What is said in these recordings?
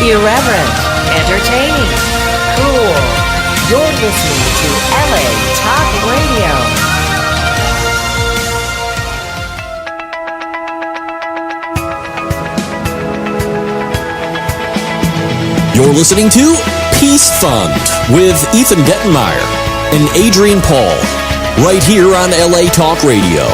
Irreverent, entertaining, cool. You're listening to LA Talk Radio. You're listening to Peace Fund with Ethan Dettenmaier and Adrian Paul, right here on LA Talk Radio.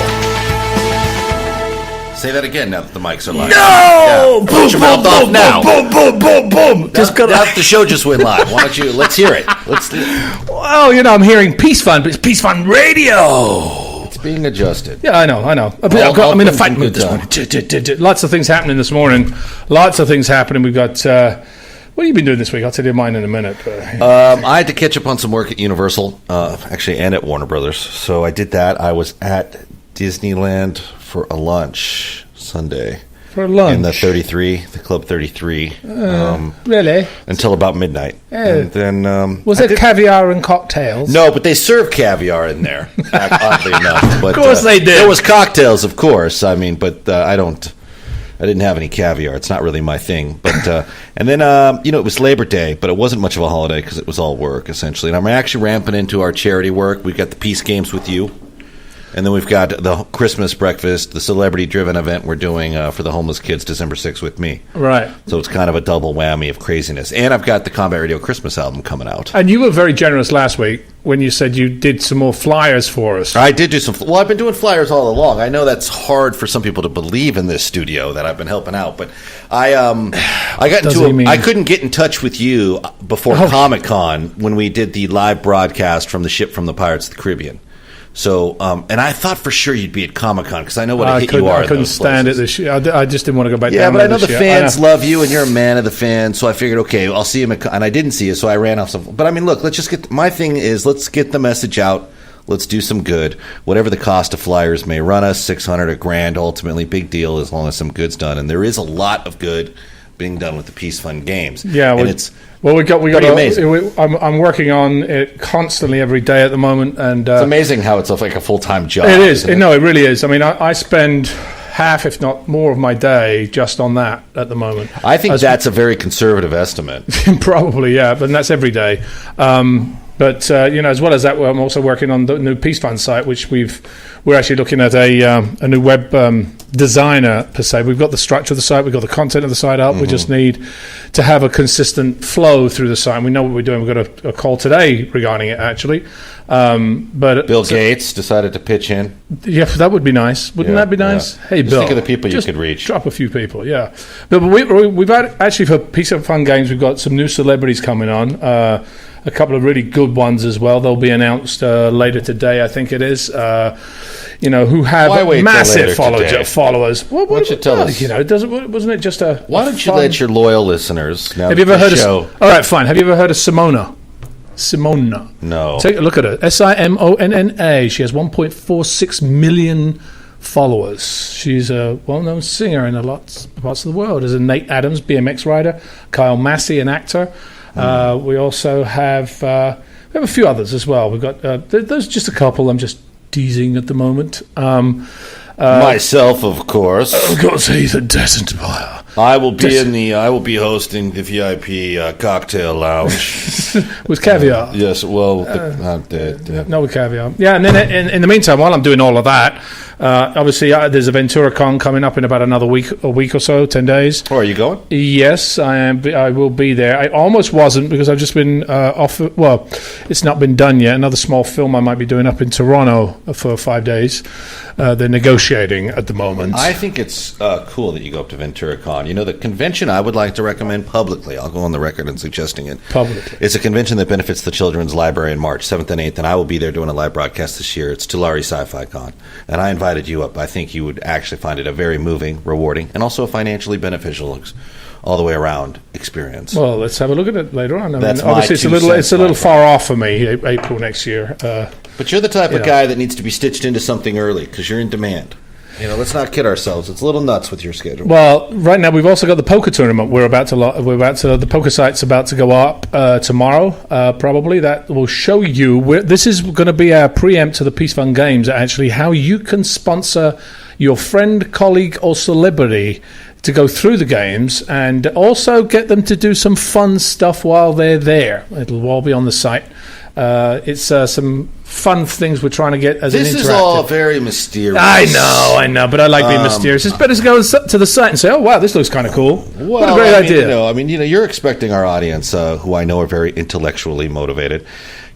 Say that again now that the mics are live. No! Yeah. Put your mouth off now. Boom, boom, boom, boom. Now the show just went live. Why don't you, let's hear it. Well, you know, I'm hearing Peace Fund, but it's Peace Fund Radio. It's being adjusted. Yeah, I know. I'm in a fight mood this morning. Lots of things happening this morning. We've got... what have you been doing this week? I'll tell you mine in a minute. I had to catch up on some work at Universal, actually, and at Warner Brothers. So I did that. I was at Disneyland for a lunch Sunday. For lunch? In the Club 33. Really? Until about midnight. And then... was it caviar and cocktails? No, but they serve caviar in there, oddly enough. But, of course they did. There was cocktails, of course. I mean, but I didn't have any caviar. It's not really my thing. But and then, it was Labor Day, but it wasn't much of a holiday because it was all work, essentially. And I'm actually ramping into our charity work. We've got the Peace Games with You. And then we've got the Christmas breakfast, the celebrity-driven event we're doing for the homeless kids December 6th with me. Right. So it's kind of a double whammy of craziness. And I've got the Combat Radio Christmas album coming out. And you were very generous last week when you said you did some more flyers for us. I did do some. Well, I've been doing flyers all along. I know that's hard for some people to believe in this studio that I've been helping out, but I couldn't get in touch with you before Comic-Con when we did the live broadcast from the ship from the Pirates of the Caribbean. So, and I thought for sure you'd be at Comic-Con because I know what a hit you are. I couldn't stand it this year. I just didn't want to go back down. Yeah, but I know the fans love you, and you're a man of the fans. So I figured, okay, I'll see him. And I didn't see you, so I ran off some. But I mean, look, let's just get. My thing is, let's get the message out. Let's do some good. Whatever the cost of flyers may run us, $600, $1,000, ultimately, big deal as long as some good's done. And there is a lot of good being done with the Peace Fund games. Yeah, and it's. Well, we got amazing. I'm working on it constantly every day at the moment, and it's amazing how it's like a full-time job. It is. No, it really is. I mean, I spend half, if not more, of my day just on that at the moment. I think that's a very conservative estimate. Probably, yeah, but that's every day. But as well as that, I'm also working on the new Peace Fund site, which we're actually looking at a new web designer per se. We've got the structure of the site, we've got the content of the site up. Mm-hmm. We just need to have a consistent flow through the site. And we know what we're doing. We've got a call today regarding it, actually. But Bill Gates decided to pitch in. Yeah, that would be nice. Wouldn't that be nice? Yeah. Hey, just Bill, think of the people you could reach. Drop a few people, yeah. But we've had, actually, for Peace Fund Games, we've got some new celebrities coming on. A couple of really good ones as well. They'll be announced later today, I think it is. Who have massive followers. Why don't you tell us? Wasn't it just a? Why don't you let your loyal listeners know? Have you ever heard of? All right, fine. Have you ever heard of Simona? No. Take a look at her. Simonna. She has 1.46 million followers. She's a well-known singer in a lot of parts of the world. There's a Nate Adams, BMX rider. Kyle Massey, an actor. We also have a few others as well. We've got there's just a couple. I'm just teasing at the moment. Myself, of course. Of course, Ethan Dettenmaier. I will be hosting the VIP cocktail lounge with caviar. Yes, well, no, with caviar. Yeah, and then in the meantime, while I'm doing all of that, obviously there's a Ventura Con coming up in about a week or so, 10 days. Oh, are you going? Yes, I am. I will be there. I almost wasn't because I've just been off. Well, it's not been done yet. Another small film I might be doing up in Toronto for 5 days. They're negotiating at the moment. I think it's cool that you go up to Ventura Con. The convention I would like to recommend publicly, I'll go on the record in suggesting it. Publicly. It's a convention that benefits the Children's Library in March 7th and 8th, and I will be there doing a live broadcast this year. It's Tulare Sci-Fi Con, and I invited you up. I think you would actually find it a very moving, rewarding, and also a financially beneficial all the way around experience. Well, let's have a look at it later on. Obviously it's a little far off for me, April next year. But you're the type of guy that needs to be stitched into something early because you're in demand. Let's not kid ourselves. It's a little nuts with your schedule. Well, right now we've also got the poker tournament. The poker site's about to go up tomorrow, probably. That will show you this is going to be our preempt to the Peace Fund Games. Actually, how you can sponsor your friend, colleague, or celebrity to go through the games and also get them to do some fun stuff while they're there. It'll all be on the site. It's some fun things we're trying to get as an interactive. This is all very mysterious. I know, but I like being mysterious. It's better to go to the site and say, "Oh, wow, this looks kind of cool." What a great idea! You're expecting our audience, who I know are very intellectually motivated,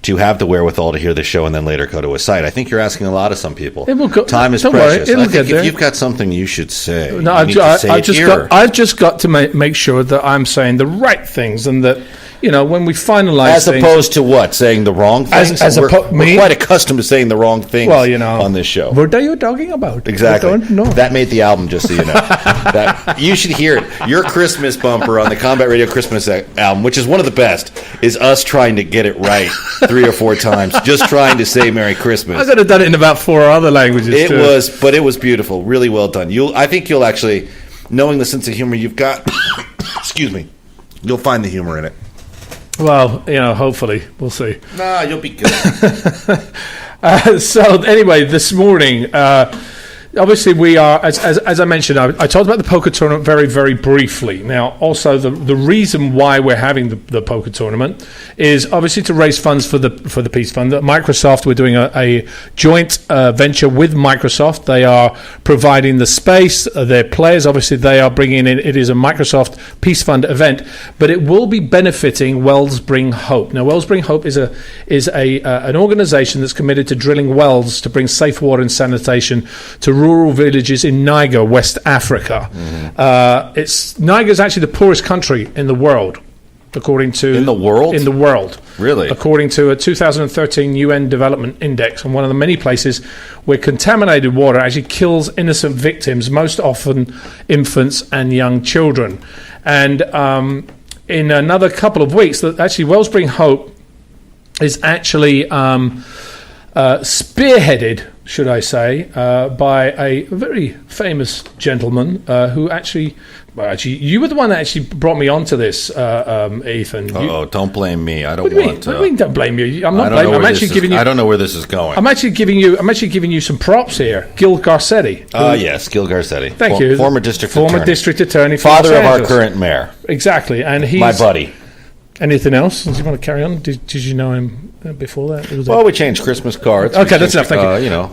to have the wherewithal to hear the show and then later go to a site. I think you're asking a lot of some people. Time is precious. Worry, I think if you've got something you should say, no, I've just got to make sure that I'm saying the right things and that. When we finalize as opposed to what? Saying the wrong things? We're quite accustomed to saying the wrong things on this show. What are you talking about? Exactly. That made the album, just so you know. You should hear it. Your Christmas bumper on the Combat Radio Christmas album, which is one of the best, is us trying to get it right 3 or 4 times, just trying to say Merry Christmas. I could have done it in about 4 other languages, But it was beautiful. Really well done. I think you'll actually, knowing the sense of humor you've got, excuse me, you'll find the humor in it. Well, hopefully. We'll see. Nah, you'll be good. So, anyway, this morning, obviously we are, as I mentioned, I talked about the poker tournament very, very briefly. Now, also, the reason why we're having the poker tournament is obviously to raise funds for the Peace Fund. At Microsoft, we're doing a joint venture with Microsoft. They are providing the space. Their players, obviously, they are bringing in. It is a Microsoft Peace Fund event, but it will be benefiting Wellspring Hope. Now, Wellspring Hope is an organization that's committed to drilling wells to bring safe water and sanitation to rural villages in Niger, West Africa. Mm-hmm. Niger is actually the poorest country in the world. According to in the world, really, according to a 2013 UN Development Index, and one of the many places where contaminated water actually kills innocent victims, most often infants and young children. And in another couple of weeks, actually Wellspring Hope is actually spearheaded, should I say, by a very famous gentleman who actually, you were the one that actually brought me onto this, Ethan. Don't blame me. I don't want to. What do you mean? Don't blame you. I'm not blaming. I'm actually giving you. I don't know where this is going. I'm actually giving you some props here. Gil Garcetti. Yes, Gil Garcetti. Thank you. Former district attorney, father of our current mayor. Exactly, and he's my buddy. Anything else? Do you want to carry on? Did you know him before that? We changed Christmas cards. Okay, that's enough. Thank you.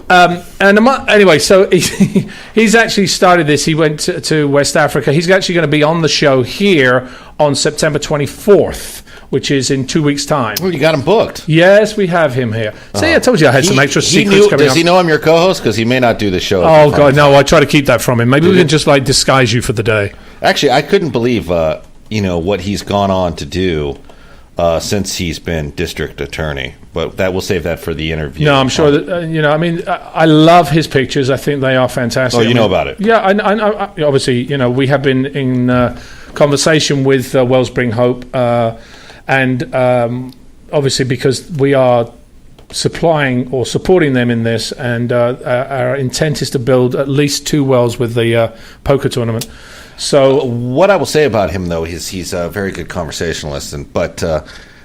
Anyway, so he's actually started this. He went to West Africa. He's actually going to be on the show here on September 24th, which is in 2 weeks' time. Well, you got him booked. Yes, we have him here. See, I told you I had some extra secrets coming up. Does he know I'm your co-host? Because he may not do the show. Oh, God, no. I try to keep that from him. Maybe we can just disguise you for the day. Actually, I couldn't believe what he's gone on to do since he's been district attorney. But we'll save that for the interview. No, I'm sure that, I love his pictures. I think they are fantastic. Oh, you know about it? Yeah, I obviously, we have been in conversation with Wellspring Hope, and obviously because we are supplying or supporting them in this, and our intent is to build at least 2 wells with the poker tournament. So what I will say about him, though, is he's a very good conversationalist. But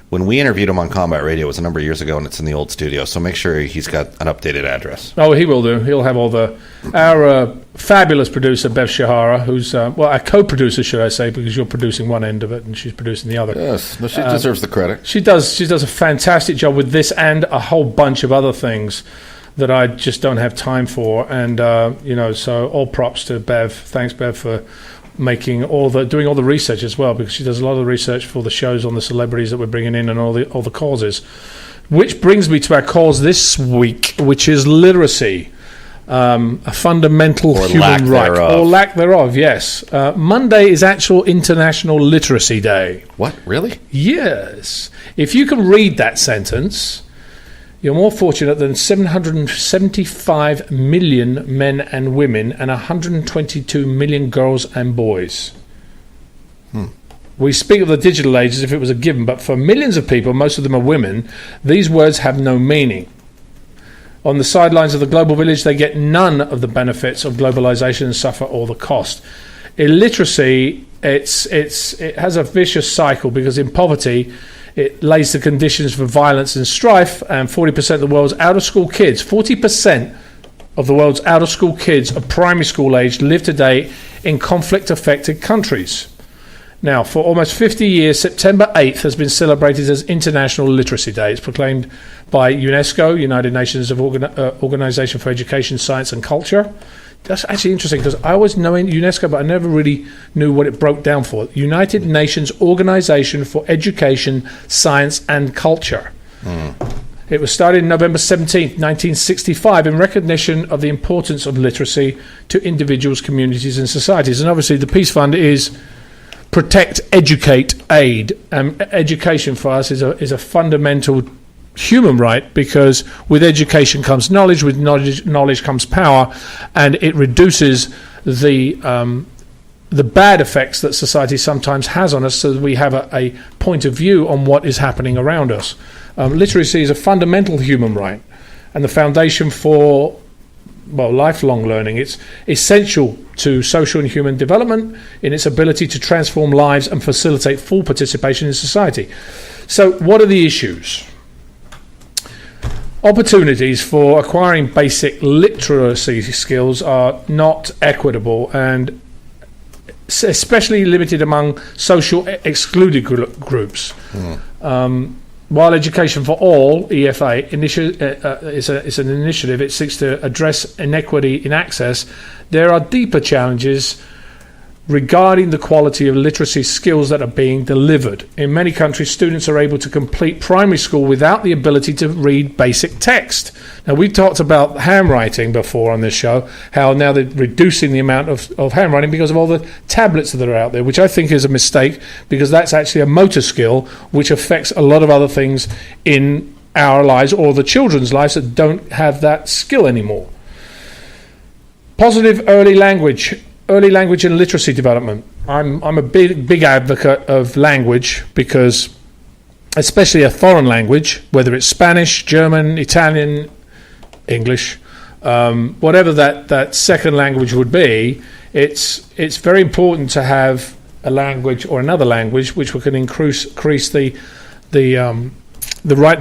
when we interviewed him on Combat Radio, it was a number of years ago, and it's in the old studio. So make sure he's got an updated address. Oh, he will do. He'll have all our fabulous producer, Bev Shahara, who's our co-producer, should I say, because you're producing one end of it and she's producing the other. Yes, she deserves the credit. She does. She does a fantastic job with this and a whole bunch of other things that I just don't have time for. And so all props to Bev. Thanks, Bev, for doing all the research as well, because she does a lot of the research for the shows on the celebrities that we're bringing in and all the causes. Which brings me to our cause this week, which is literacy, a fundamental human right, or lack thereof. Yes, Monday is actual International Literacy Day. What? Really? Yes. If you can read that sentence, you're more fortunate than 775 million men and women and 122 million girls and boys. We speak of the digital age as if it was a given, but for millions of people, most of them are women, these words have no meaning. On the sidelines of the global village, they get none of the benefits of globalization and suffer all the cost. Illiteracy, it has a vicious cycle, because in poverty, it lays the conditions for violence and strife, and 40% of the world's out-of-school kids, 40% of the world's out-of-school kids of primary school age live today in conflict-affected countries. Now, for almost 50 years, September 8th has been celebrated as International Literacy Day. It's proclaimed by UNESCO, United Nations Organization for Education, Science and Culture. That's actually interesting because I always know UNESCO, but I never really knew what it broke down for. United Nations Organization for Education, Science and Culture. It was started November 17th, 1965, in recognition of the importance of literacy to individuals, communities and societies. And obviously the Peace Fund is protect, educate, aid. Education for us is a fundamental human right, because with education comes knowledge, with knowledge comes power, and it reduces the bad effects that society sometimes has on us, so that we have a point of view on what is happening around us. Literacy is a fundamental human right and the foundation for lifelong learning. It's essential to social and human development in its ability to transform lives and facilitate full participation in society. So what are the issues? Opportunities for acquiring basic literacy skills are not equitable and especially limited among social excluded groups. While Education for All, EFA, is an initiative, it seeks to address inequity in access, there are deeper challenges regarding the quality of literacy skills that are being delivered. In many countries, students are able to complete primary school without the ability to read basic text. Now, we've talked about handwriting before on this show, how now they're reducing the amount of handwriting because of all the tablets that are out there, which I think is a mistake, because that's actually a motor skill which affects a lot of other things in our lives or the children's lives that don't have that skill anymore. Positive early language and literacy development. I'm a big advocate of language, because especially a foreign language, whether it's Spanish, German, Italian, English, whatever that second language would be, it's very important to have a language or another language which can increase the right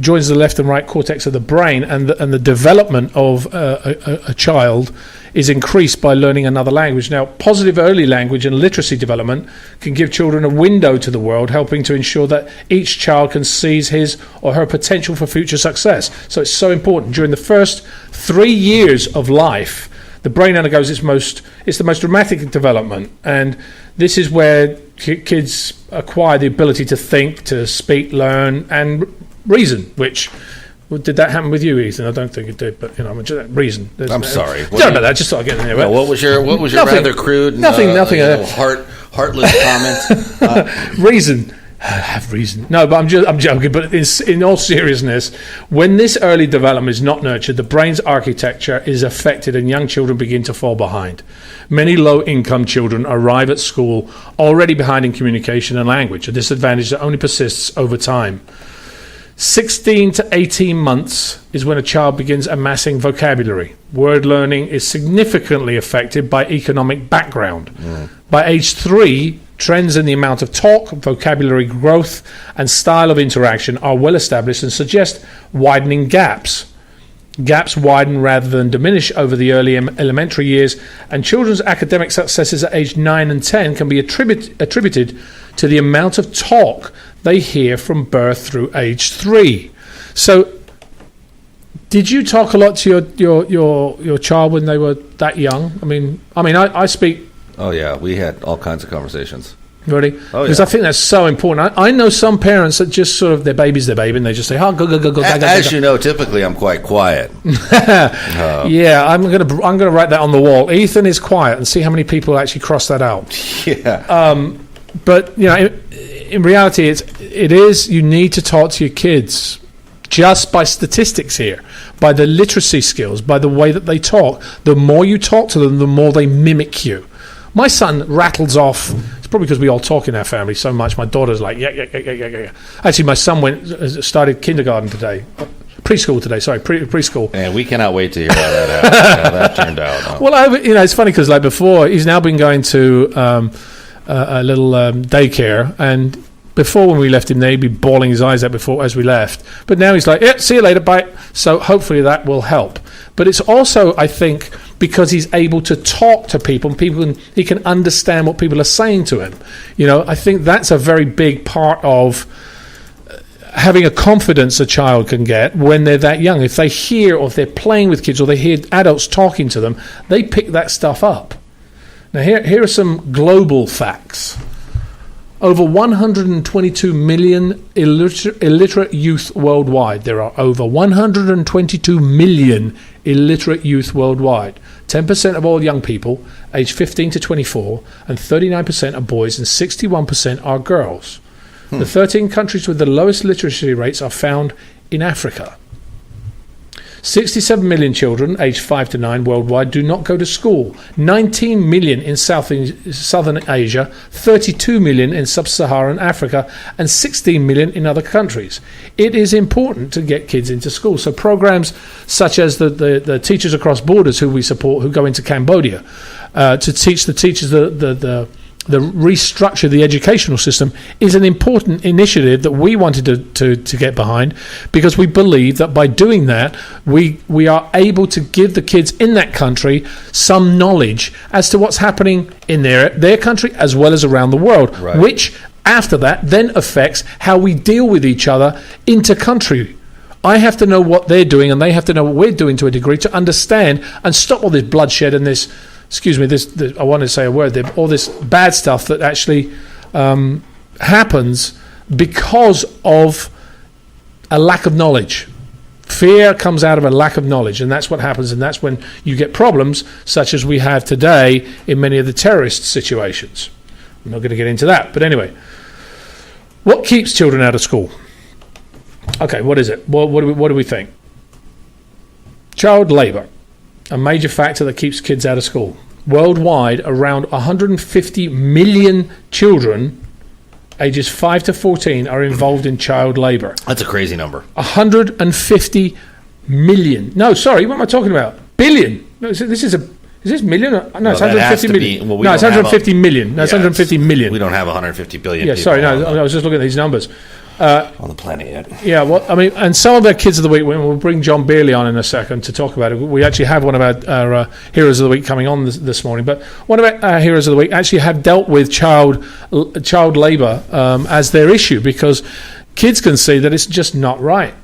joins the left and right cortex of the brain, and the development of a child is increased by learning another language. Now, positive early language and literacy development can give children a window to the world, helping to ensure that each child can seize his or her potential for future success. So it's so important. During the first 3 years of life, the brain undergoes it's the most dramatic development, and this is where kids acquire the ability to think, to speak, learn, and reason. Which did that happen with you, Ethan? I don't think it did, but reason. I'm sorry. Don't know that. Just thought I'd get in there. No, what was your rather crude, nothing. Heartless comment? Reason. Have reason. No, but I'm joking. But in all seriousness, when this early development is not nurtured, the brain's architecture is affected and young children begin to fall behind. Many low-income children arrive at school already behind in communication and language, a disadvantage that only persists over time. 16 to 18 months is when a child begins amassing vocabulary. Word learning is significantly affected by economic background. By age 3, trends in the amount of talk, vocabulary growth, and style of interaction are well established and suggest widening gaps. Gaps widen rather than diminish over the early elementary years, and children's academic successes at age 9 and 10 can be attributed to the amount of talk they hear from birth through age 3. So, did you talk a lot to your child when they were that young? I speak. Oh yeah, we had all kinds of conversations. Really? Oh, because I think that's so important. I know some parents that just sort of, their baby's their baby, and they just say, "Oh, go." As you know, typically I'm quite quiet. Yeah, I'm gonna write that on the wall. Ethan is quiet, and see how many people actually cross that out. Yeah. But in reality, it is you need to talk to your kids just by statistics here, by the literacy skills, by the way that they talk. The more you talk to them, the more they mimic you. My son rattles off. It's probably because we all talk in our family so much. My daughter's like, yeah. Actually, my son started kindergarten today. Preschool today, sorry, preschool. And we cannot wait to hear how that turned out. Well, it's funny because like before, he's now been going to a little daycare, and before when we left him there, he'd be bawling his eyes out as we left. But now he's like, yeah, see you later, bye. So hopefully that will help. but it's also, I think, because he's able to talk to people, and he can understand what people are saying to him. I think that's a very big part of having a confidence a child can get when they're that young. If they hear, or if they're playing with kids, or they hear adults talking to them, they pick that stuff up. Now, here are some global facts. Over 122 million illiterate youth worldwide. There are over 122 million illiterate youth worldwide. 10% of all young people, aged 15 to 24, and 39% are boys, and 61% are girls. The 13 countries with the lowest literacy rates are found in Africa. 67 million children aged 5 to 9 worldwide do not go to school. 19 million in Southern Asia, 32 million in Sub-Saharan Africa, and 16 million in other countries. It is important to get kids into school. So programs such as the Teachers Across Borders, who we support, who go into Cambodia to teach the teachers the restructure the educational system, is an important initiative that we wanted to get behind, because we believe that by doing that we are able to give the kids in that country some knowledge as to what's happening in their country as well as around the world, right, which after that then affects how we deal with each other inter-country. I have to know what they're doing, and they have to know what we're doing to a degree, to understand and stop all this bloodshed and this, I want to say a word there, all this bad stuff that actually happens because of a lack of knowledge. Fear comes out of a lack of knowledge, and that's what happens, and that's when you get problems such as we have today in many of the terrorist situations. I'm not going to get into that, but anyway. What keeps children out of school? Okay, what is it? What do we think? Child labour. A major factor that keeps kids out of school. Worldwide, around 150 million children ages 5 to 14 are involved in child labour. That's a crazy number. 150 million. No, sorry, what am I talking about? Billion. No, is this million? No, it's 150 million. No, it's 150 million. No, it's 150 million. We don't have 150 billion yeah, people. Sorry, no, I was just looking at these numbers. On the planet yet. Yeah, well, I mean, and some of our Kids of the Week, we'll bring John Beerley on in a second to talk about it. We actually have one of our Heroes of the Week coming on this morning, but one of our Heroes of the Week actually have dealt with child labour as their issue, because kids can see that it's just not right.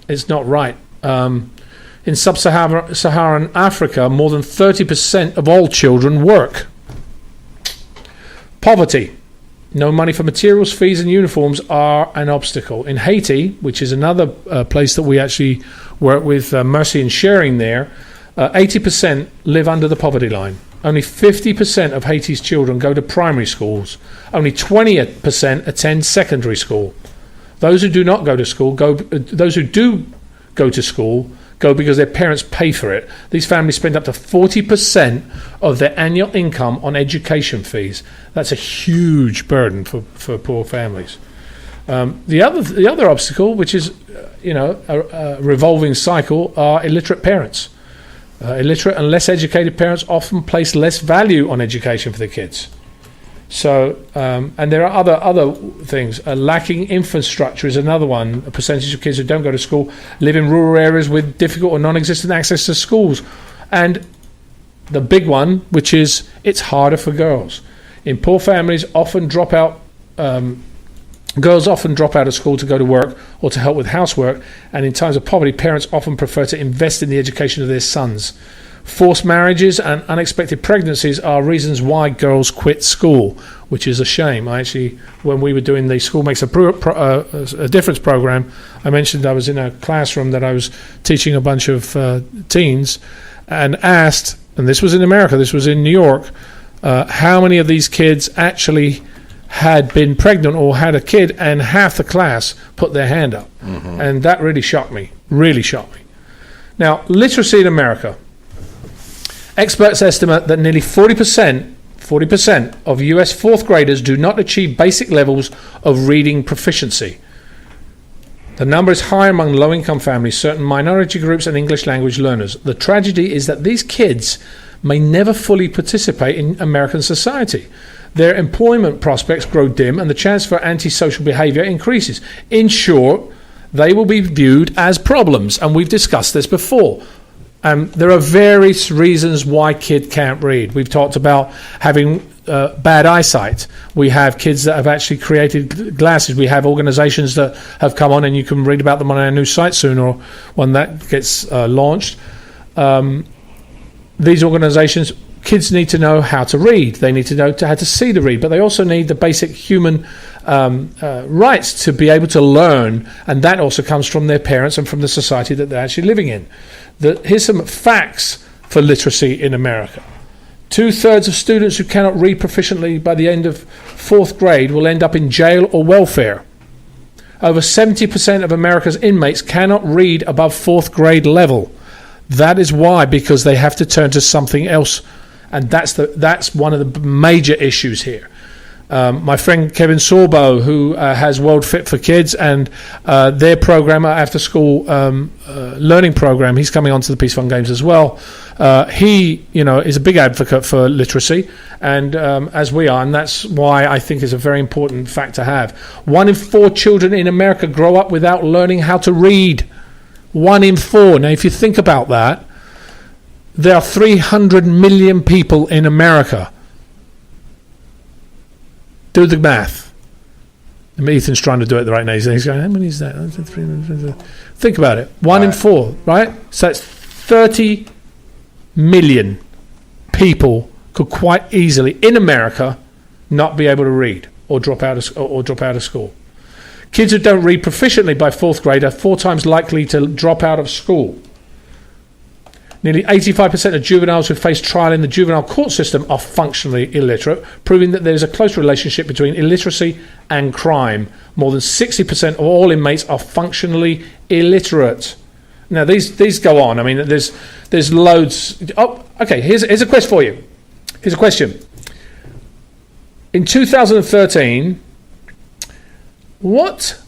It's not right. In Sub-Saharan Africa, more than 30% of all children work. Poverty. No money for materials, fees and uniforms are an obstacle. In Haiti, which is another place that we actually work with Mercy and Sharing there, 80% live under the poverty line. Only 50% of Haiti's children go to primary schools. Only 20% attend secondary school. Those who do not go to school those who do go to school go because their parents pay for it. These families spend up to 40% of their annual income on education fees. That's a huge burden for poor families. The other obstacle, which is a revolving cycle, are illiterate parents. Illiterate and less educated parents often place less value on education for their kids. So, and there are other things. Lacking infrastructure is another one. A percentage of kids who don't go to school live in rural areas with difficult or non-existent access to schools. And the big one, which is it's harder for girls. In poor families, girls often drop out of school to go to work or to help with housework. And in times of poverty, parents often prefer to invest in the education of their sons. Forced marriages and unexpected pregnancies are reasons why girls quit school, which is a shame. When we were doing the School Makes a Difference program, I mentioned I was in a classroom that I was teaching a bunch of teens, and asked, and this was in America, this was in New York, how many of these kids actually had been pregnant or had a kid, and half the class put their hand up. Mm-hmm. And that really shocked me. Now, literacy in America. Experts estimate that nearly 40% of US fourth graders do not achieve basic levels of reading proficiency. The number is high among low-income families, certain minority groups and English language learners. The tragedy is that these kids may never fully participate in American society. Their employment prospects grow dim and the chance for antisocial behavior increases. In short, they will be viewed as problems, and we've discussed this before. There are various reasons why kids can't read. We've talked about having bad eyesight. We have kids that have actually created glasses. We have organizations that have come on, and you can read about them on our new site soon, or when that gets launched. These organizations, kids need to know how to read. They need to know how to see the read, but they also need the basic human rights to be able to learn, and that also comes from their parents and from the society that they're actually living in. Here's some facts for literacy in America. 2/3 of students who cannot read proficiently by the end of 4th grade will end up in jail or welfare. Over 70% of America's inmates cannot read above 4th grade level. That is why, because they have to turn to something else, and that's one of the major issues here. My friend Kevin Sorbo, who has World Fit for Kids and their program, after school learning program, he's coming on to the Peace Fund Games as well. He, is a big advocate for literacy, and as we are, and that's why I think it's a very important fact to have. 1 in 4 children in America grow up without learning how to read. 1 in 4. Now, if you think about that, there are 300 million people in America. Do the math. Ethan's trying to do it right now. He's going, how many is that? Think about it. 1 in 4, right? So that's 30 million people could quite easily, in America, not be able to read or drop out of school. Kids who don't read proficiently by 4th grade are 4 times likely to drop out of school. Nearly 85% of juveniles who face trial in the juvenile court system are functionally illiterate, proving that there is a close relationship between illiteracy and crime. More than 60% of all inmates are functionally illiterate. Now, these go on. I mean, there's loads. Oh, okay, here's a question for you. Here's a question. In 2013, what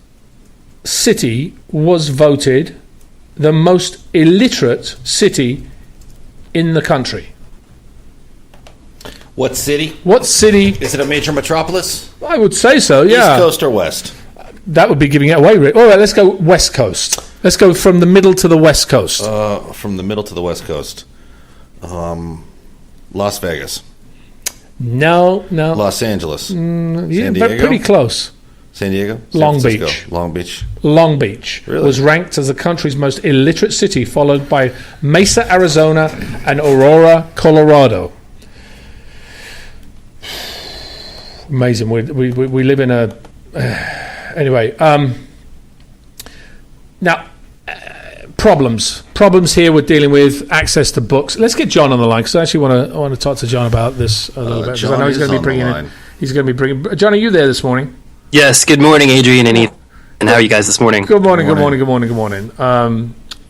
city was voted the most illiterate city in the country? What city? What city? Is it a major metropolis? I would say so, yeah. East Coast or West? That would be giving it away, Rick. All right, let's go West Coast. Let's go from the middle to the West Coast. From the middle to the West Coast. Las Vegas. No. Los Angeles. San Diego? Pretty close. San Diego? Long Beach. Long Beach really? Was ranked as the country's most illiterate city, followed by Mesa, Arizona, and Aurora, Colorado. Amazing. We live in a... anyway. Now, problems here we're dealing with access to books. Let's get John on the line, because I actually want to talk to John about this a little bit, because I know he's going to be bringing in. He's going to be bringing. John, are you there this morning? Yes. Good morning, Adrian and Ethan. And how are you guys this morning? Good morning.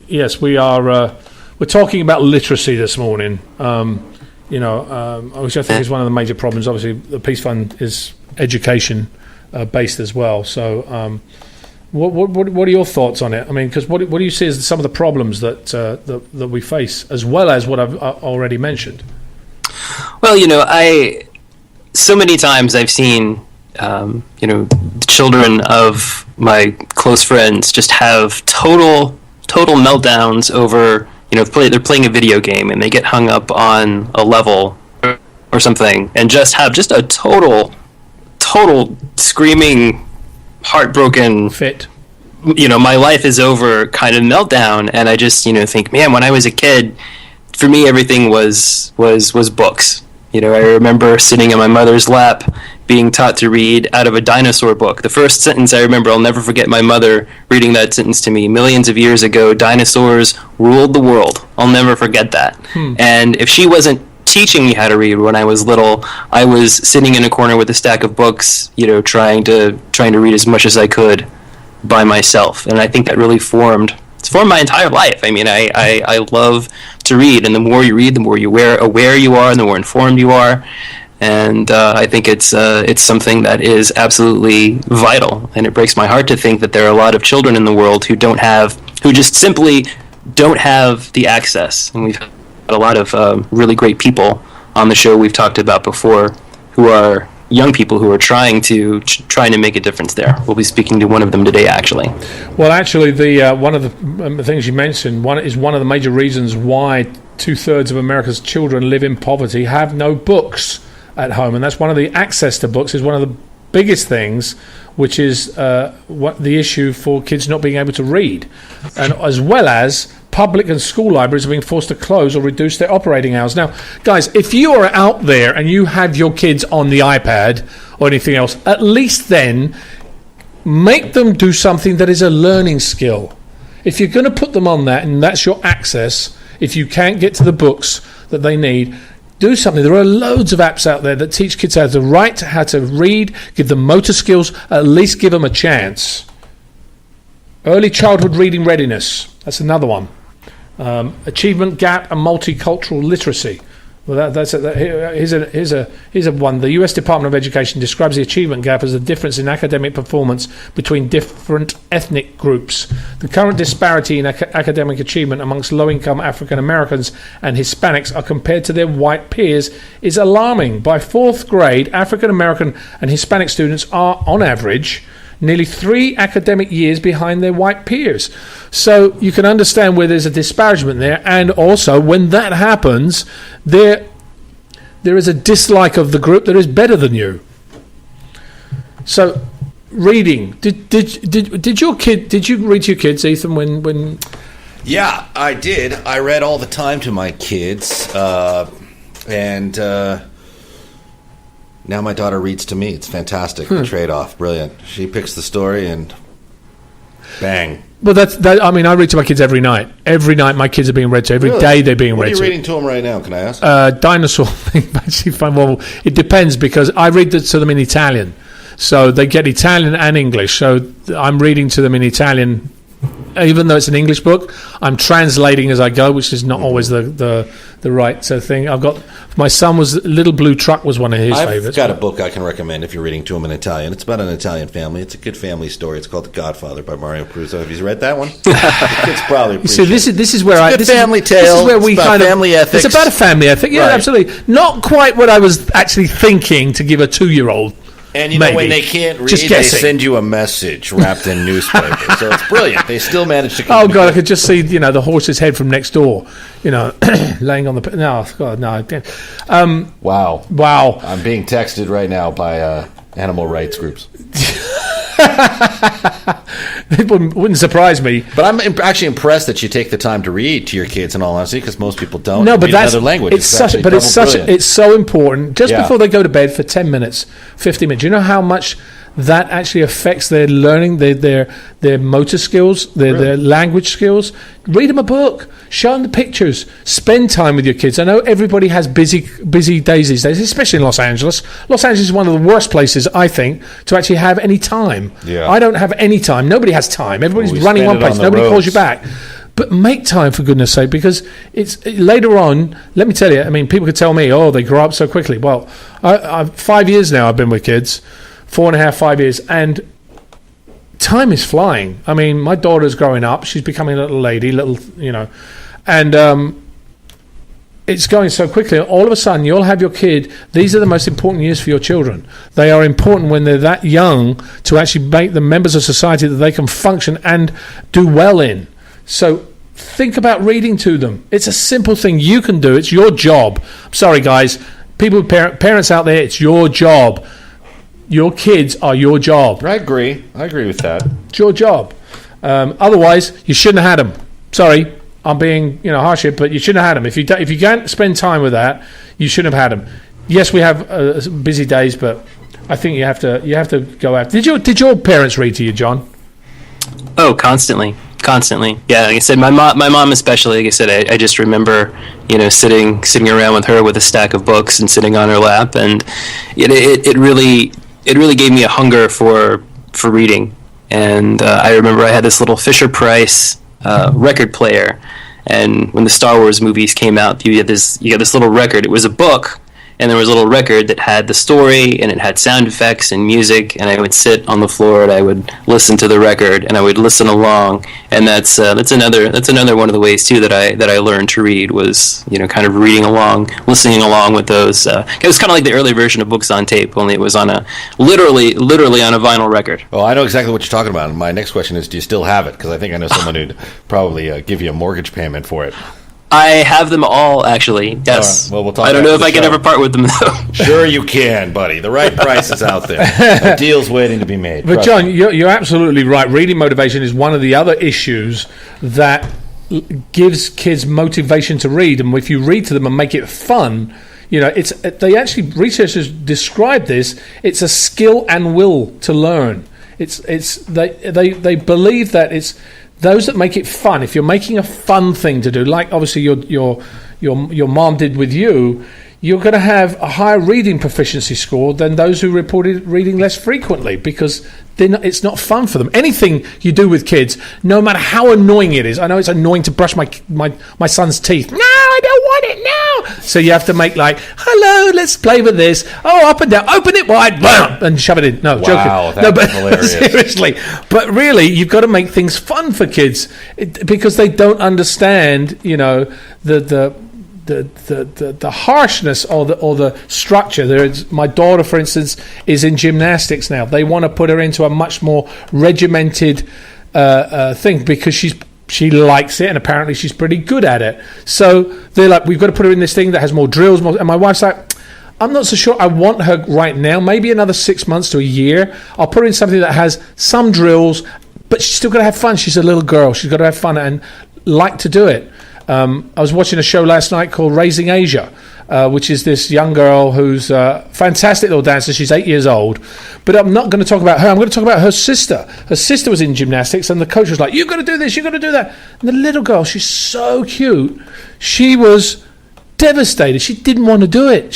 Yes, we are. We're talking about literacy this morning. Which I think is one of the major problems. Obviously, the Peace Fund is education based as well. So, what are your thoughts on it? I mean, because what do you see as some of the problems that we face, as well as what I've already mentioned? Well, so many times I've seen, children of my close friends just have total meltdowns over, they're playing a video game and they get hung up on a level or something, and just have just a total screaming, heartbroken fit. My life is over kind of meltdown, and I just think, man, when I was a kid, for me everything was books. I remember sitting in my mother's lap being taught to read out of a dinosaur book. The first sentence I remember, I'll never forget my mother reading that sentence to me. Millions of years ago, dinosaurs ruled the world. I'll never forget that. And if she wasn't teaching me how to read when I was little, I was sitting in a corner with a stack of books, trying to read as much as I could by myself. And I think that really formed my entire life. I mean, I love to read, and the more you read, the more aware you are, and the more informed you are. And I think it's something that is absolutely vital. And it breaks my heart to think that there are a lot of children in the world who just simply don't have the access. And we've had a lot of really great people on the show we've talked about before who are young people who are trying to make a difference there. We'll be speaking to one of them today, actually. Well, actually, the one of the things you mentioned is one of the major reasons why 2/3 of America's children live in poverty, have no books at home, and that's one of the access to books is one of the biggest things, which is what the issue for kids not being able to read, and as well as public and school libraries are being forced to close or reduce their operating hours. Now, guys, if you are out there and you have your kids on the iPad or anything else, at least then make them do something that is a learning skill. If you're going to put them on that and that's your access, if you can't get to the books that they need, do something. There are loads of apps out there that teach kids how to write, how to read, give them motor skills, at least give them a chance. Early childhood reading readiness, that's another one. Achievement gap and multicultural literacy. Well, here's a one. The U.S. Department of Education describes the achievement gap as the difference in academic performance between different ethnic groups. The current disparity in academic achievement amongst low-income African Americans and Hispanics are compared to their white peers is alarming. By fourth grade, African American and Hispanic students are, on average, nearly 3 academic years behind their white peers. So you can understand where there's a disparagement there, and also when that happens, there is a dislike of the group that is better than you. So reading, did you read to your kids, Ethan, when Yeah, I did. I read all the time to my kids, and now my daughter reads to me. It's fantastic. Trade-off. Brilliant. She picks the story and bang. Well, I mean, I read to my kids every night. Every night my kids are being read to. Every day they're being read to. What are you reading to them right now, can I ask? Dinosaur thing. Actually fun. Well, it depends because I read to them in Italian. So they get Italian and English. So I'm reading to them in Italian. Even though it's an English book, I'm translating as I go, which is not always the right thing. I've got my son was Little Blue Truck was one of his favorites. I've got a book I can recommend if you're reading to him in Italian. It's about an Italian family. It's a good family story. It's called The Godfather by Mario Puzo. Have you read that one? It's probably so this is where it's a family tale. This is where we kind of family ethics. It's about a family ethic. Yeah, right. Absolutely. Not quite what I was actually thinking to give a 2-year-old. And you know, when they can't read, they send you a message wrapped in newspaper. So it's brilliant. They still manage to communicate. Oh, God, I could just see, the horse's head from next door, laying on the... No, God, no. Wow. I'm being texted right now by animal rights groups. It wouldn't surprise me. But I'm actually impressed that you take the time to read to your kids, in all honesty, because most people don't. No, but that's another language. It's so important. Just before they go to bed for 10 minutes, 15 minutes. You know how much that actually affects their learning, their motor skills, their language skills? Read them a book. Show them the pictures. Spend time with your kids. I know everybody has busy days these days, especially in Los Angeles. Los Angeles is one of the worst places, I think, to actually have any time. Yeah. I don't have any time. Nobody has time. Everybody's running one place. Nobody calls you back. But make time, for goodness sake, because it's later on. Let me tell you. I mean, people could tell me, "Oh, they grow up so quickly." Well, I've 5 years now. I've been with kids, 4.5, 5 years, and time is flying. I mean, my daughter's growing up. She's becoming a little lady, and it's going so quickly. All of a sudden, you'll have your kid. These are the most important years for your children. They are important when they're that young to actually make them members of society that they can function and do well in. So think about reading to them. It's a simple thing you can do. It's your job. I'm sorry, guys. People, parents out there, it's your job. Your kids are your job. I agree with that. It's your job. Otherwise, you shouldn't have had them. Sorry, I'm being harsh here, but you shouldn't have had them. If you can't spend time with that, you shouldn't have had them. Yes, we have busy days, but I think you have to go out. Did your parents read to you, John? Oh, constantly. Yeah, like I said, my mom especially. Like I said, I just remember, sitting around with her with a stack of books and sitting on her lap, and it really gave me a hunger for reading. And I remember I had this little Fisher-Price record player, and when the Star Wars movies came out, you got this little record. It was a book, and there was a little record that had the story, and it had sound effects and music, and I would sit on the floor and I would listen to the record, and I would listen along, and that's another one of the ways too that I learned to read was, you know, kind of reading along, listening along with those. It was kind of like the early version of books on tape, only it was on a literally on a vinyl record. Oh, I know exactly what you're talking about. My next question is, do you still have it? Because I think I know someone who'd probably give you a mortgage payment for it. I have them all, actually. Yes. Well, we'll talk. I don't know if I can ever part with them, though. Sure you can, buddy. The right price is out there. A deal's waiting to be made. But John, you're absolutely right. Reading motivation is one of the other issues that gives kids motivation to read. And if you read to them and make it fun, you know, researchers describe this. It's a skill and will to learn. They believe that it's those that make it fun. If you're making a fun thing to do, like obviously your mom did with you, you're going to have a higher reading proficiency score than those who reported reading less frequently, because it's not fun for them. Anything you do with kids, no matter how annoying it is. I know it's annoying to brush my son's teeth. No, I don't want it now. So you have to make like, hello, let's play with this. Oh, up and down, open it wide, bam, and shove it in. No, wow, joking. No, but hilarious. Seriously. But really, you've got to make things fun for kids because they don't understand, you know, the harshness or the structure. My daughter, for instance, is in gymnastics now. They want to put her into a much more regimented thing because she likes it, and apparently she's pretty good at it. So they're like, we've got to put her in this thing that has more drills. And my wife's like, I'm not so sure I want her right now. Maybe another 6 months to a year. I'll put her in something that has some drills, but she's still got to have fun. She's a little girl. She's got to have fun and like to do it. I was watching a show last night called Raising Asia, which is this young girl who's a fantastic little dancer. She's 8 years old. But I'm not going to talk about her. I'm going to talk about her sister. Her sister was in gymnastics, and the coach was like, you've got to do this, you've got to do that. And the little girl, she's so cute. She was devastated. She didn't want to do it. I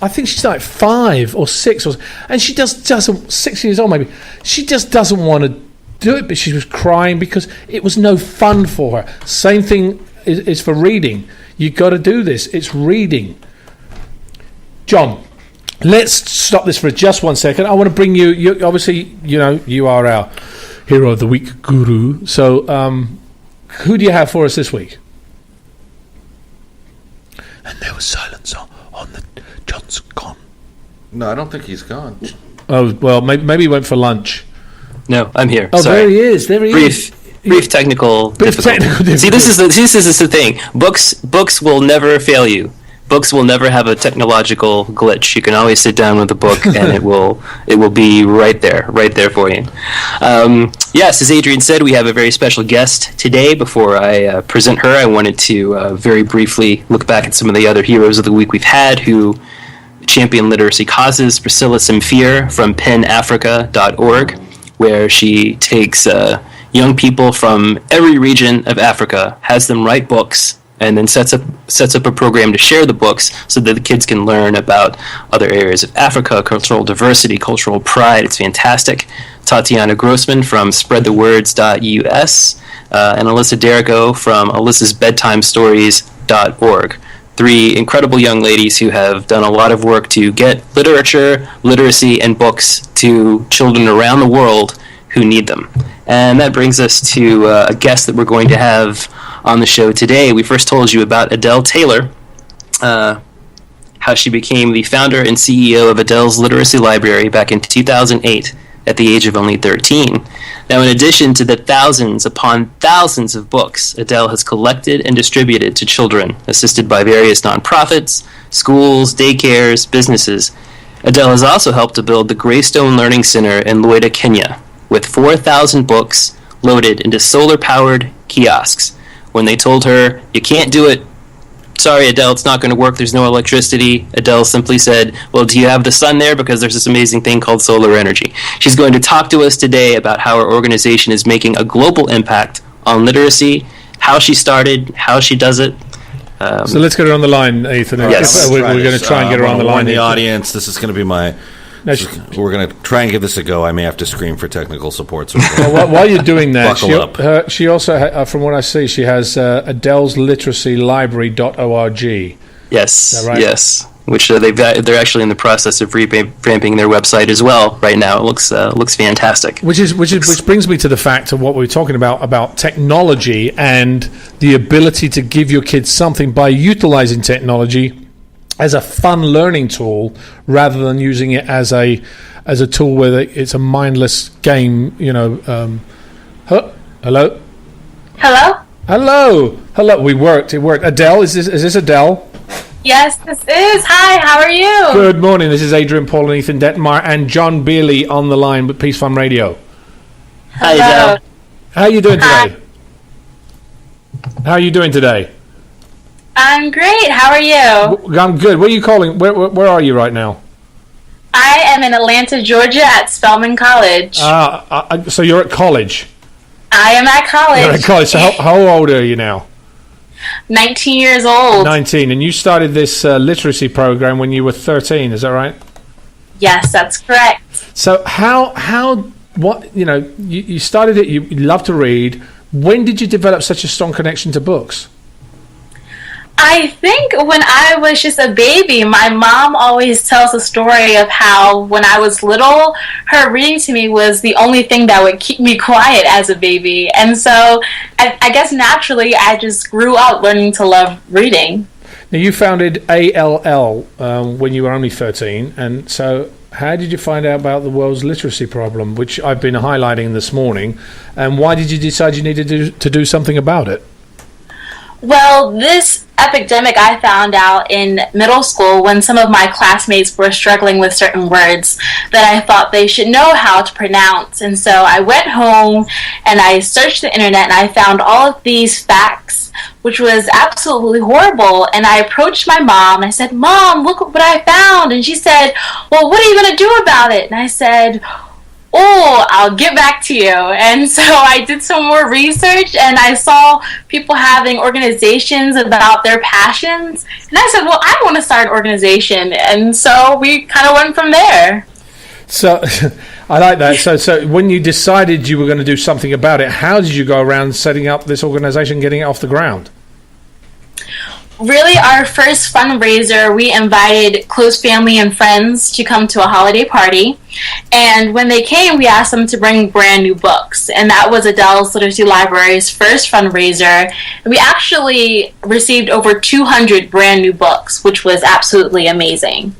think she's like 5 or 6, and she just doesn't, 6 years old maybe. She just doesn't want to do it, but she was crying because it was no fun for her. Same thing is for reading. You got to do this. It's reading. John, let's stop this for just 1 second. I want to bring you obviously, you know, you are our Hero of the Week guru. So who do you have for us this week? And there was silence on the John's gone. No, I don't think he's gone. Oh, well, maybe he went for lunch. No, I'm here. Oh, sorry. there he is. Brief technical difficulty. See, this is the thing. Books will never fail you. Books will never have a technological glitch. You can always sit down with a book, and it will be right there for you. Yes, as Adrian said, we have a very special guest today. Before I present her, I wanted to very briefly look back at some of the other heroes of the week we've had who champion literacy causes. Priscilla Simphir from PenAfrica.org, where she takes young people from every region of Africa, has them write books, and then sets up a program to share the books so that the kids can learn about other areas of Africa, cultural diversity, cultural pride. It's fantastic. Tatiana Grossman from spreadthewords.us, and Alyssa Derrico from alyssasbedtimestories.org. 3 incredible young ladies who have done a lot of work to get literature, literacy, and books to children around the world who need them. And that brings us to a guest that we're going to have on the show today. We first told you about Adele Taylor, how she became the founder and CEO of Adele's Literacy Library back in 2008 at the age of only 13. Now, in addition to the thousands upon thousands of books Adele has collected and distributed to children, assisted by various nonprofits, schools, daycares, businesses, Adele has also helped to build the Greystone Learning Center in Loida, Kenya, with 4,000 books loaded into solar-powered kiosks. When they told her, you can't do it, sorry, Adele, it's not going to work, there's no electricity, Adele simply said, well, do you have the sun there? Because there's this amazing thing called solar energy. She's going to talk to us today about how her organization is making a global impact on literacy, how she started, how she does it. So let's get her on the line, Ethan. Yes. We're going to try and get her on the line. In the audience, this is going to be my... We're going to try and give this a go. I may have to scream for technical support. So while you're doing that, buckle she also, from what I see, she has Adele's Literacy Library.org. Yes, Is that right? yes. Which they're actually in the process of revamping their website as well right now. It looks fantastic. Which brings me to the fact of what we were talking about technology and the ability to give your kids something by utilizing technology as a fun learning tool rather than using it as a tool where it's a mindless game. Hello. Hello? It worked. Adele, is this Adele? Yes, this is. Hi, how are you? Good morning. This is Adrian, Paul, and Ethan Dettenmaier, and John Beerley on the line with Peace Fun Radio. Hi, Adele. How are you doing today? How are you doing today? I'm great. How are you? I'm good. Where are you calling? Where are you right now? I am in Atlanta, Georgia at Spelman College. So you're at college? I am at college. You're at college. So how old are you now? 19 years old. 19. And you started this literacy program when you were 13, is that right? Yes, that's correct. So you started it, you love to read. When did you develop such a strong connection to books? I think when I was just a baby, my mom always tells a story of how when I was little, her reading to me was the only thing that would keep me quiet as a baby. And so I guess naturally I just grew up learning to love reading. Now you founded ALL when you were only 13, and so how did you find out about the world's literacy problem, which I've been highlighting this morning, and why did you decide you needed to do something about it? Well, this epidemic I found out in middle school when some of my classmates were struggling with certain words that I thought they should know how to pronounce. And so I went home and I searched the internet and I found all of these facts, which was absolutely horrible. And I approached my mom and I said, "Mom, look what I found." And she said, "Well, what are you going to do about it?" And I said, "Oh, I'll get back to you." And so I did some more research and I saw people having organizations about their passions. And I said, well, I want to start an organization. And so we kind of went from there. So I like that. So when you decided you were going to do something about it, how did you go around setting up this organization, getting it off the ground? Really, our first fundraiser, we invited close family and friends to come to a holiday party. And when they came, we asked them to bring brand new books. And that was Adele's Literacy Library's first fundraiser. And we actually received over 200 brand new books, which was absolutely amazing.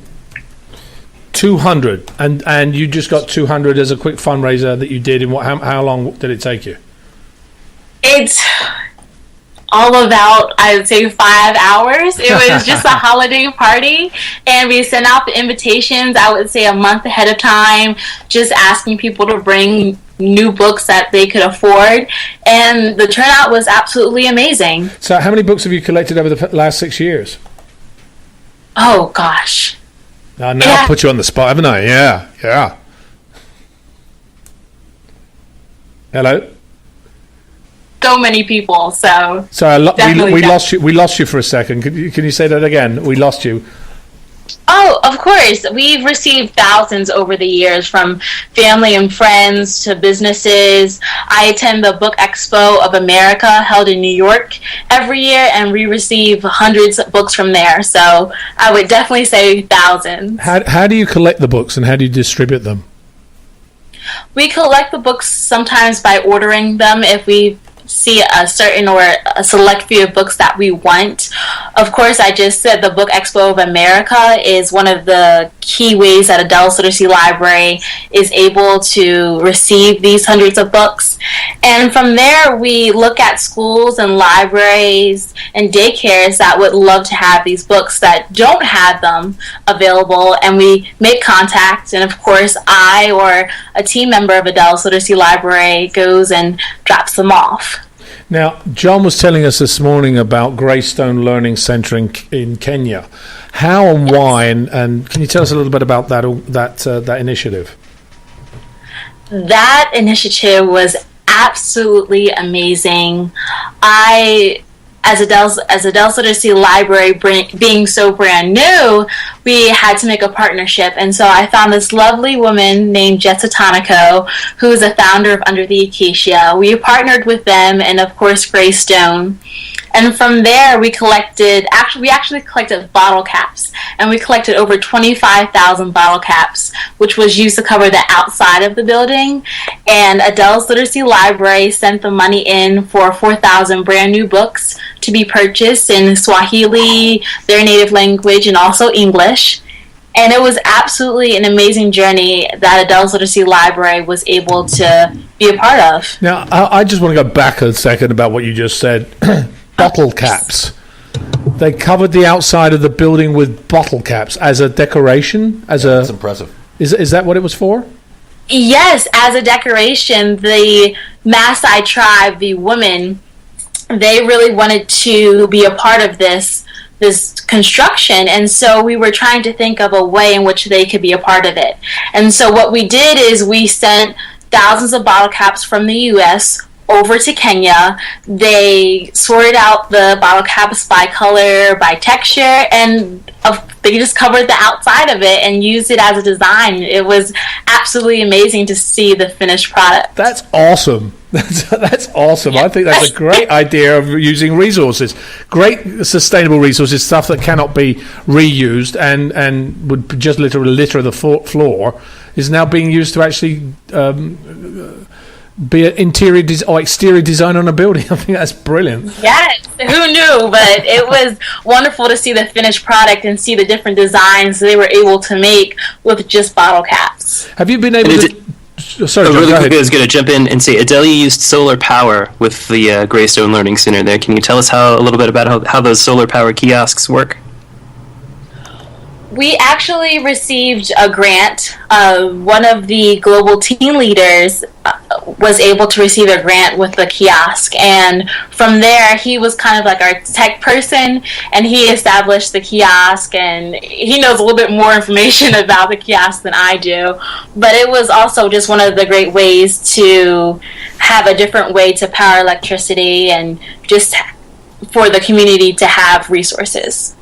200. And you just got 200 as a quick fundraiser that you did. In how long did it take you? It's all about, I would say, 5 hours. It was just a holiday party, and we sent out the invitations, I would say, a month ahead of time, just asking people to bring new books that they could afford, and the turnout was absolutely amazing. So how many books have you collected over the last 6 years? Oh, gosh. Now I've put you on the spot, haven't I? Yeah. Hello? So many people, so we lost you. We lost you for a second. Can you say that again? We lost you. Oh, of course. We've received thousands over the years from family and friends to businesses. I attend the Book Expo of America held in New York every year, and we receive hundreds of books from there. So I would definitely say thousands. How do you collect the books and how do you distribute them? We collect the books sometimes by ordering them if we see a certain or a select few of books that we want. Of course, I just said the Book Expo of America is one of the key ways that Adele's Literacy Library is able to receive these hundreds of books. And from there, we look at schools and libraries and daycares that would love to have these books that don't have them available, and we make contact. And of course, I or a team member of Adele's Literacy Library goes and drops them off. Now, John was telling us this morning about Greystone Learning Center in Kenya. How and why, and can you tell us a little bit about that initiative? That initiative was absolutely amazing. As Adele's Literacy Library being so brand new, we had to make a partnership. And so I found this lovely woman named Jetta Tonico, who is a founder of Under the Acacia. We partnered with them and, of course, Greystone. And from there, we actually collected bottle caps, and we collected over 25,000 bottle caps, which was used to cover the outside of the building. And Adele's Literacy Library sent the money in for 4,000 brand new books to be purchased in Swahili, their native language, and also English. And it was absolutely an amazing journey that Adele's Literacy Library was able to be a part of. Now, I just want to go back a second about what you just said. Bottle caps. They covered the outside of the building with bottle caps as a decoration? That's impressive. Is that what it was for? Yes, as a decoration, the Maasai tribe, the women, they really wanted to be a part of this construction, and so we were trying to think of a way in which they could be a part of it. And so what we did is we sent thousands of bottle caps from the U.S. over to Kenya. They sorted out the bottle caps by color, by texture, and they just covered the outside of it and used it as a design. It was absolutely amazing to see the finished product. That's awesome. That's awesome. I think that's a great idea of using resources, great sustainable resources, stuff that cannot be reused and would just literally litter the floor, is now being used to actually be an interior or exterior design on a building. I think that's brilliant. Yes, who knew? But it was wonderful to see the finished product and see the different designs they were able to make with just bottle caps. Have you been able to... Sorry, John, really go ahead. quickly, I was going to jump in and say, Adele used solar power with the Greystone Learning Center there. Can you tell us a little bit about how those solar power kiosks work? We actually received a grant. One of the global team leaders was able to receive a grant with the kiosk, and from there he was kind of like our tech person, and he established the kiosk, and he knows a little bit more information about the kiosk than I do. But it was also just one of the great ways to have a different way to power electricity and just for the community to have resources.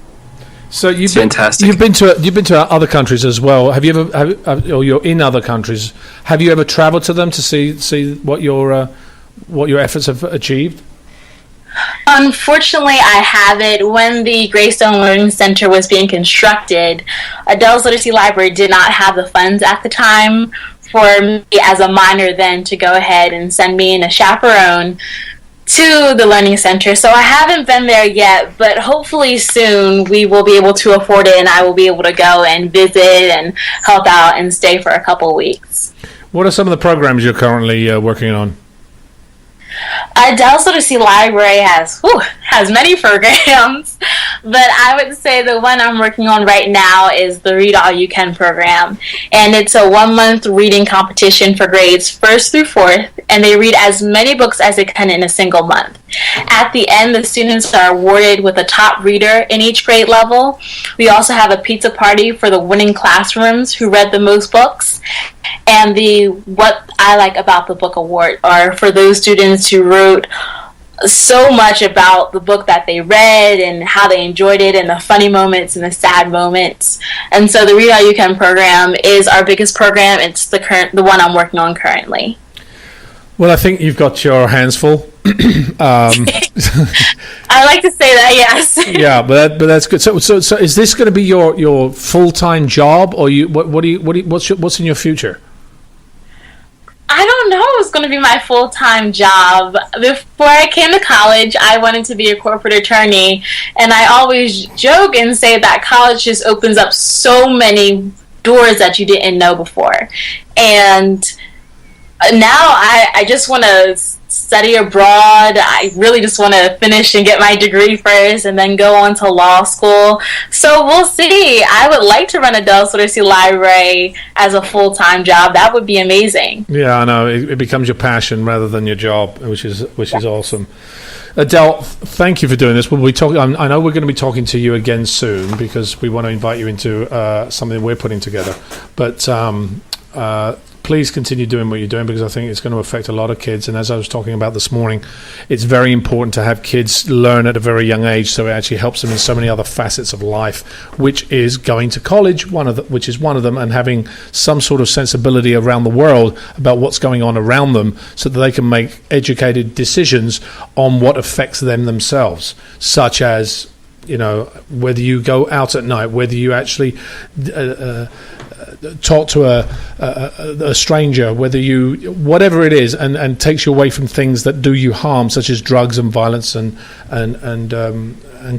So you've fantastic. You've been to other countries as well. Have you ever, or you're in other countries? Have you ever travelled to them to see what your efforts have achieved? Unfortunately, I haven't. When the Greystone Learning Center was being constructed, Adele's Literacy Library did not have the funds at the time for me as a minor then to go ahead and send me in a chaperone to the Learning Center. So I haven't been there yet, but hopefully soon we will be able to afford it and I will be able to go and visit and help out and stay for a couple weeks. What are some of the programs you're currently working on? Adele's Literacy Library has many programs, but I would say the one I'm working on right now is the Read All You Can program, and it's a 1-month reading competition for grades 1st through 4th, and they read as many books as they can in a single month. At the end, the students are awarded with a top reader in each grade level. We also have a pizza party for the winning classrooms who read the most books, and the What I Like About the Book Award are for those students who wrote so much about the book that they read and how they enjoyed it and the funny moments and the sad moments. And so the Read All You Can program is our biggest program. It's the one I'm working on currently. Well, I think you've got your hands full. I like to say that, yes. Yeah, but that's good. So is this going to be your full-time job, or what's in your future? I don't know if it's going to be my full-time job. Before I came to college, I wanted to be a corporate attorney, and I always joke and say that college just opens up so many doors that you didn't know before. And now I just want to study abroad. I really just want to finish and get my degree first and then go on to law school. So we'll see. I would like to run Adele's Literacy Library as a full-time job. That would be amazing. Yeah, I know. It becomes your passion rather than your job, which is awesome. Adele, thank you for doing this. We'll be talking. I know we're going to be talking to you again soon because we want to invite you into something we're putting together. But please continue doing what you're doing, because I think it's going to affect a lot of kids. And as I was talking about this morning, it's very important to have kids learn at a very young age, so it actually helps them in so many other facets of life, which is going to college, which is one of them, and having some sort of sensibility around the world about what's going on around them, so that they can make educated decisions on what affects them themselves, such as, you know, whether you go out at night, whether you actually talk to a stranger, whatever it is, and takes you away from things that do you harm, such as drugs and violence and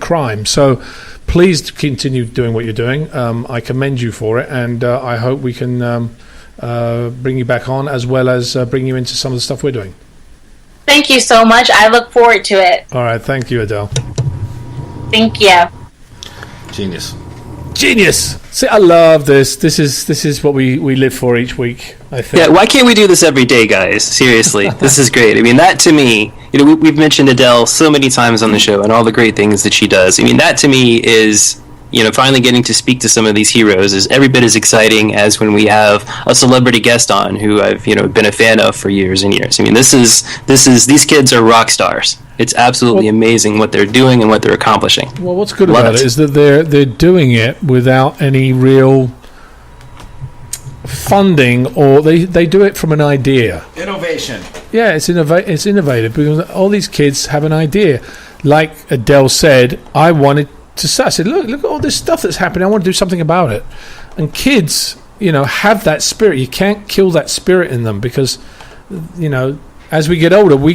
crime. So please continue doing what you're doing. I commend you for it, and I hope we can bring you back on, as well as bring you into some of the stuff we're doing. Thank you so much. I look forward to it. All right. Thank you, Adele. Thank you. Genius. See, I love this. This is what we live for each week, I think. Yeah, why can't we do this every day, guys? Seriously, this is great. I mean, that to me, you know, we've mentioned Adele so many times on the show and all the great things that she does. I mean, that to me is, you know, finally getting to speak to some of these heroes is every bit as exciting as when we have a celebrity guest on who I've, you know, been a fan of for years and years. I mean, these kids are rock stars. It's absolutely amazing what they're doing and what they're accomplishing. Well, what's good about it is that they're doing it without any real funding, or they do it from an idea. Innovation. Yeah, it's innovative because all these kids have an idea. Like Adele said, I said, look at all this stuff that's happening. I want to do something about it. And kids, you know, have that spirit. You can't kill that spirit in them, because, you know, as we get older, we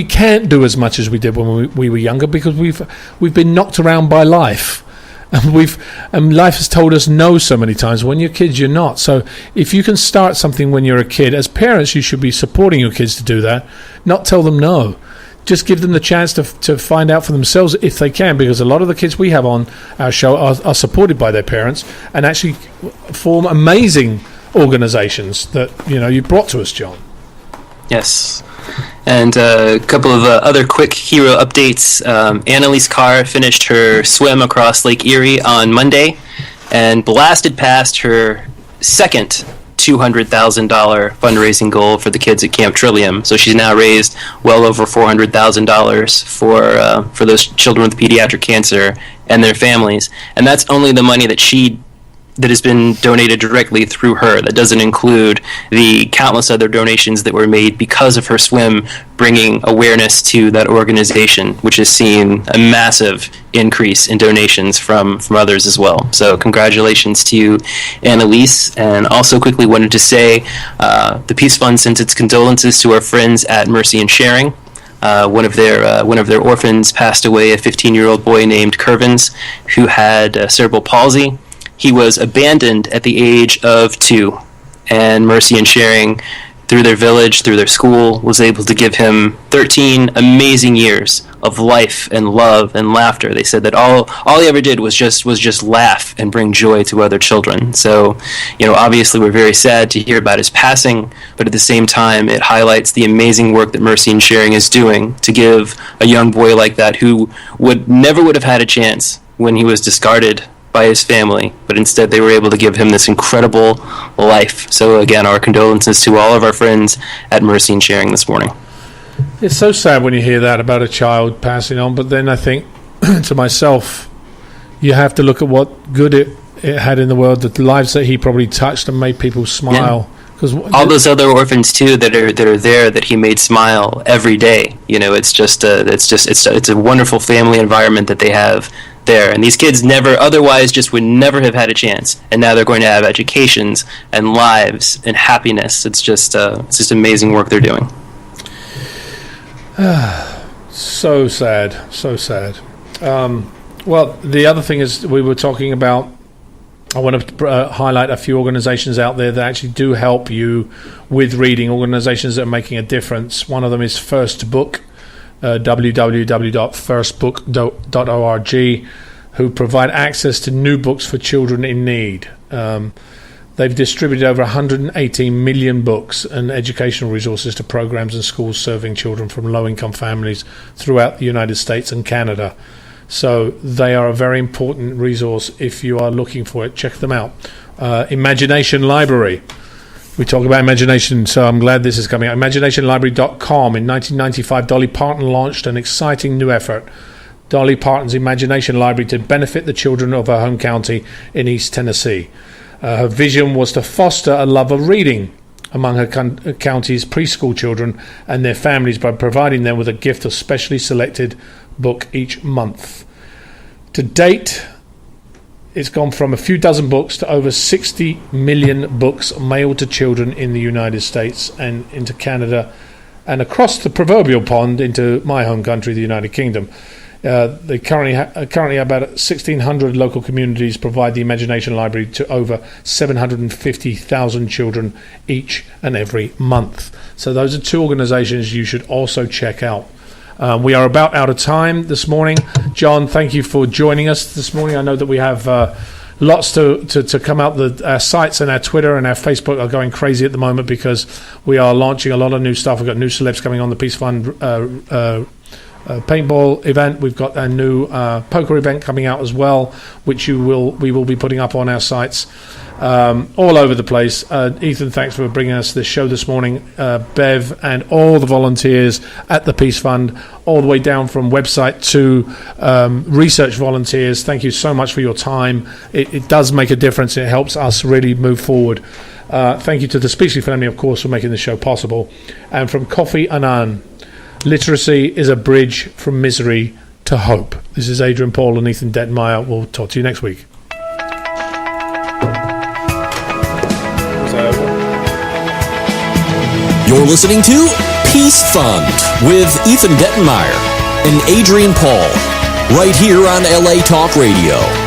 can't do as much as we did when we were younger, because we've been knocked around by life, and life has told us no so many times. When you're kids, you're not. So if you can start something when you're a kid, as parents, you should be supporting your kids to do that, not tell them no. Just give them the chance to find out for themselves if they can, because a lot of the kids we have on our show are supported by their parents and actually form amazing organizations that, you know, you brought to us, John. Yes. And a couple of other quick hero updates. Annalise Carr finished her swim across Lake Erie on Monday and blasted past her second $200,000 fundraising goal for the kids at Camp Trillium. So she's now raised well over $400,000 for those children with pediatric cancer and their families. And that's only the money that has been donated directly through her. That doesn't include the countless other donations that were made because of her swim, bringing awareness to that organization, which has seen a massive increase in donations from others as well. So congratulations to you, Annalise. And also quickly wanted to say the Peace Fund sent its condolences to our friends at Mercy and Sharing. One of their orphans passed away, a 15-year-old boy named Curvins, who had cerebral palsy. He was abandoned at the age of 2, and Mercy and Sharing, through their village, through their school, was able to give him 13 amazing years of life and love and laughter. They said that all he ever did was just laugh and bring joy to other children. So, you know, obviously we're very sad to hear about his passing, but at the same time it highlights the amazing work that Mercy and Sharing is doing to give a young boy like that, who never would have had a chance when he was discarded by his family, but instead they were able to give him this incredible life. So again, our condolences to all of our friends at Mercy and Sharing this morning. It's so sad when you hear that about a child passing on, but then I think to myself, you have to look at what good it had in the world, the lives that he probably touched and made people smile. Yeah. All those other orphans too that are there that he made smile every day. You know, it's a wonderful family environment that they have there, and these kids would never have had a chance, and now they're going to have educations and lives and happiness. It's just amazing work they're doing. So sad. Well, the other thing is, we were talking about, I want to highlight a few organizations out there that actually do help you with reading, organizations that are making a difference. One of them is First Book, www.firstbook.org, who provide access to new books for children in need. They've distributed over 118 million books and educational resources to programs and schools serving children from low-income families throughout the United States and Canada. So they are a very important resource if you are looking for it. Check them out. Imagination Library. We talk about imagination, so I'm glad this is coming out. ImaginationLibrary.com. In 1995, Dolly Parton launched an exciting new effort, Dolly Parton's Imagination Library, to benefit the children of her home county in East Tennessee. Her vision was to foster a love of reading among her county's preschool children and their families by providing them with a gift of specially selected book each month. To date, it's gone from a few dozen books to over 60 million books mailed to children in the United States and into Canada and across the proverbial pond into my home country, the United Kingdom. They currently about 1,600 local communities provide the Imagination Library to over 750,000 children each and every month. So those are two organizations you should also check out. We are about out of time this morning. John, thank you for joining us this morning. I know that we have lots to come out. Our sites and our Twitter and our Facebook are going crazy at the moment because we are launching a lot of new stuff. We've got new celebs coming on the Peace Fund paintball event. We've got a new poker event coming out as well, which we will be putting up on our sites all over the place. Ethan, thanks for bringing us this show this morning. Bev and all the volunteers at the Peace Fund, all the way down from website to research volunteers. Thank you so much for your time. It does make a difference. It helps us really move forward. Thank you to the Speechley family, of course, for making the show possible. And from Kofi Annan, literacy is a bridge from misery to hope. This is Adrian Paul and Ethan Dettenmaier. We'll talk to you next week. You're listening to Peace Fund with Ethan Dettenmaier and Adrian Paul, right here on LA Talk Radio.